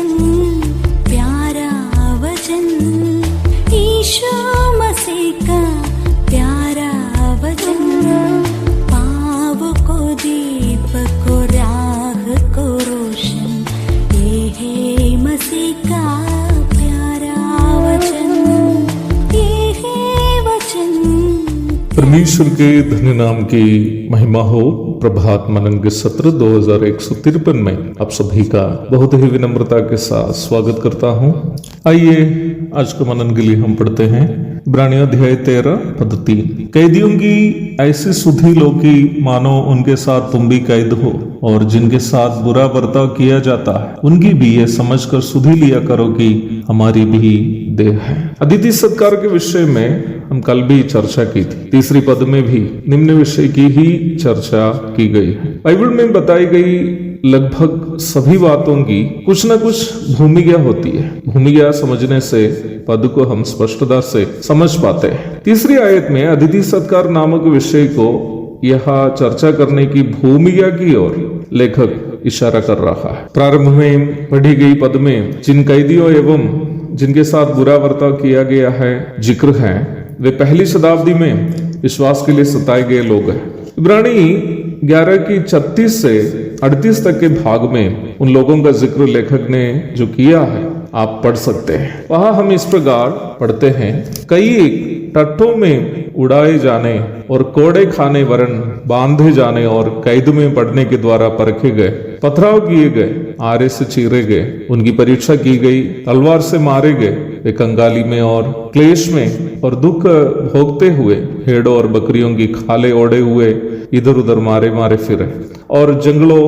वचन, प्यारा वचन, ईशो मसीह का प्यारा वचन, पाव को दीप को राह को रोशन, ये है मसीह का प्यारा वचन, ये है वचन। परमेश्वर के धन्य नाम की महिमा हो। प्रभात मनन के सत्र 2153 में आप सभी का बहुत ही विनम्रता के साथ स्वागत करता हूं। आइए आज के मनन के लिए हम पढ़ते हैं इब्रानियों अध्याय 13 पद 3। कैदियों की ऐसी सुधि लो कि मानो उनके साथ तुम भी कैद हो, और जिनके साथ बुरा बर्ताव किया जाता है उनकी भी ये समझकर सुधि लिया करो कि हमारी भी देह है। अतिथि सत्कार के विषय में हम कल भी चर्चा की थी। तीसरी पद में भी निम्न विषय की ही चर्चा की गई है। बाइबल में बताई गई लगभग सभी बातों की कुछ न कुछ भूमिका होती है। भूमिका समझने से पद को हम स्पष्टता से समझ पाते हैं। तीसरी आयत में अतिथि सत्कार नामक विषय को यहाँ चर्चा करने की भूमिका की ओर लेखक इशारा कर रहा है। प्रारंभ में पढ़ी गई पद में जिन कैदियों एवं जिनके साथ बुरा बर्ताव किया गया है जिक्र है, वे पहली शताब्दी में विश्वास के लिए सताए गए लोग हैं। इब्रानी 11 की 36 से 38 तक के भाग में उन लोगों का जिक्र लेखक ने जो किया है आप पढ़ सकते हैं। वहां हम इस प्रकार पढ़ते हैं, कई टट्टों में उड़ाए जाने और कोड़े खाने वरन बांधे जाने और कैद में पड़ने के द्वारा परखे गए, पथराव किए गए, आरे से चीरे गए, उनकी परीक्षा की गई, तलवार से मारे गए, वे कंगाली में और क्लेश में और दुख भोगते हुए भेड़ों और बकरियों की खाले ओढ़े हुए इधर उधर मारे मारे फिरे, और जंगलों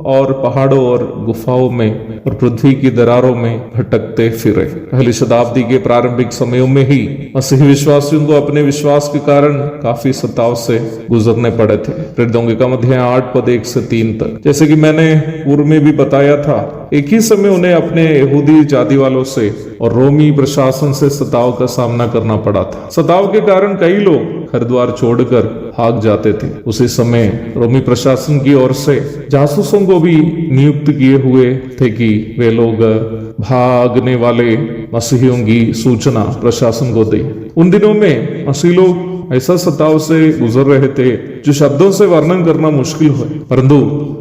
और पहाड़ों और गुफाओं में और पृथ्वी की दरारों में भटकते फिरे। पहली शताब्दी के प्रारंभिक समयों में ही मसीही विश्वासियों को अपने विश्वास के कारण काफी सताव से गुजरने पड़े थे। प्रेरितों के काम अध्याय 8 पद 1 से 3 तक। जैसे कि मैंने पूर्व में भी बताया था, एक ही समय उन्हें अपने यहूदी जाति वालों से और रोमी प्रशासन से सताव का सामना करना पड़ा था। सताव के कारण कई लोग घर द्वार छोड़कर भाग जाते थे। उसी समय रोमी प्रशासन की ओर से जासूसों को भी नियुक्त किए हुए थे कि वे लोग भागने वाले मसीहियों की सूचना प्रशासन को दे। उन दिनों में मसीह लोग ऐसा सताव से गुजर रहे थे जो शब्दों से वर्णन करना मुश्किल है, परंतु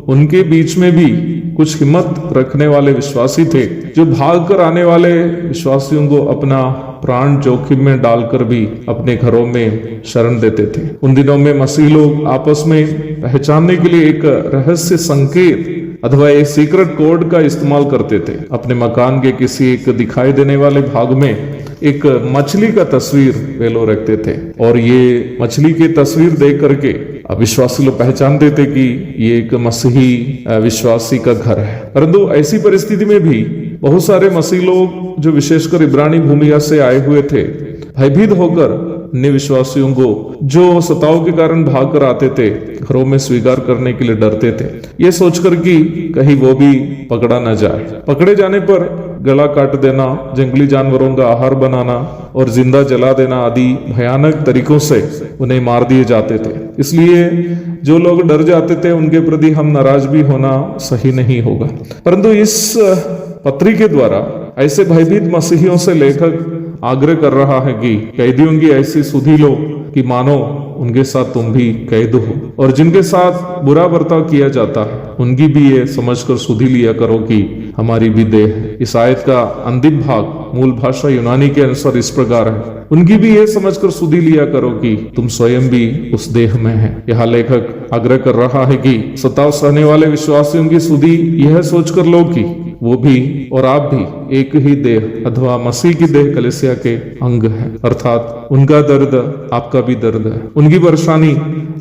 उनके बीच में भी कुछ हिम्मत रखने वाले विश्वासी थे जो भाग कर आने वाले विश्वासियों को अपना प्राण जोखिम में डालकर भी अपने घरों में शरण देते थे। उन दिनों में मसीह लोग आपस में पहचानने के लिए एक रहस्य संकेत अथवा एक सीक्रेट कोड का इस्तेमाल करते थे। अपने मकान के किसी एक दिखाई देने वाले भाग में एक मछली का तस्वीर वे लोग रखते थे, और ये मछली की तस्वीर देख करके विश्वासी लोग पहचानते थे कि ये एक मसीही विश्वासी का घर है। परंतु ऐसी परिस्थिति में भी बहुत सारे मसीह लोग जो विशेषकर इब्रानी भूमिका से आए हुए थे, भयभीत होकर अन्य विश्वासियों को जो सताव के कारण भाग कर आते थे घरों में स्वीकार करने के लिए डरते थे, ये सोचकर कि कहीं वो भी पकड़ा न जाए। पकड़े जाने पर गला काट देना, जंगली जानवरों का आहार बनाना और जिंदा जला देना आदि भयानक तरीकों से उन्हें मार दिए जाते थे। इसलिए जो लोग डर जाते थे उनके प्रति हम नाराज भी होना सही नहीं होगा। परंतु इस पत्री के द्वारा ऐसे भयभीत मसीहियों से लेखक आग्रह कर रहा है कि कैदियों की ऐसी सुधि लो कि मानो उनके साथ तुम भी कैद हो, और जिनके साथ बुरा बर्ताव किया जाता है उनकी भी ये समझकर सुधि लिया करो कि हमारी भी देह है। इस आयत का अंतिम भाग मूल भाषा यूनानी के अनुसार इस प्रकार है, उनकी भी ये समझकर सुधि लिया करो कि तुम स्वयं भी उस देह में है। यहाँ लेखक आग्रह कर रहा है कि सताव सहने वाले विश्वासियों की सुधि यह सोचकर लो कि वो भी और आप भी एक ही देह अथवा मसीह की देह कलीसिया के अंग है, अर्थात उनका दर्द आपका भी दर्द है, उनकी परेशानी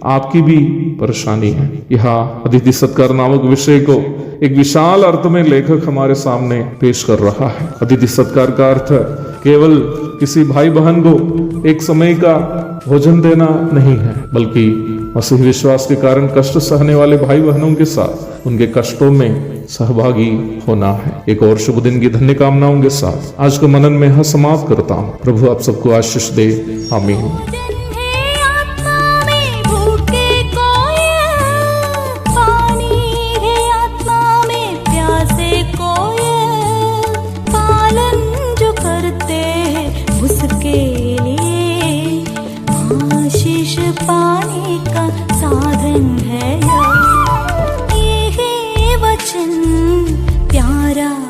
आपकी भी परेशानी है। यहाँ अतिथि सत्कार नामक विषय को एक विशाल अर्थ में लेखक हमारे सामने पेश कर रहा है। अतिथि सत्कार का अर्थ केवल किसी भाई बहन को एक समय का भोजन देना नहीं है, बल्कि मसीह विश्वास के कारण कष्ट सहने वाले भाई बहनों के साथ उनके कष्टों में सहभागी होना है। एक और शुभ दिन की धन्य कामनाओं के साथ आज को मनन में समाप्त करता हूँ। प्रभु आप सबको आशीष दे। आमीन। वचन, प्यारा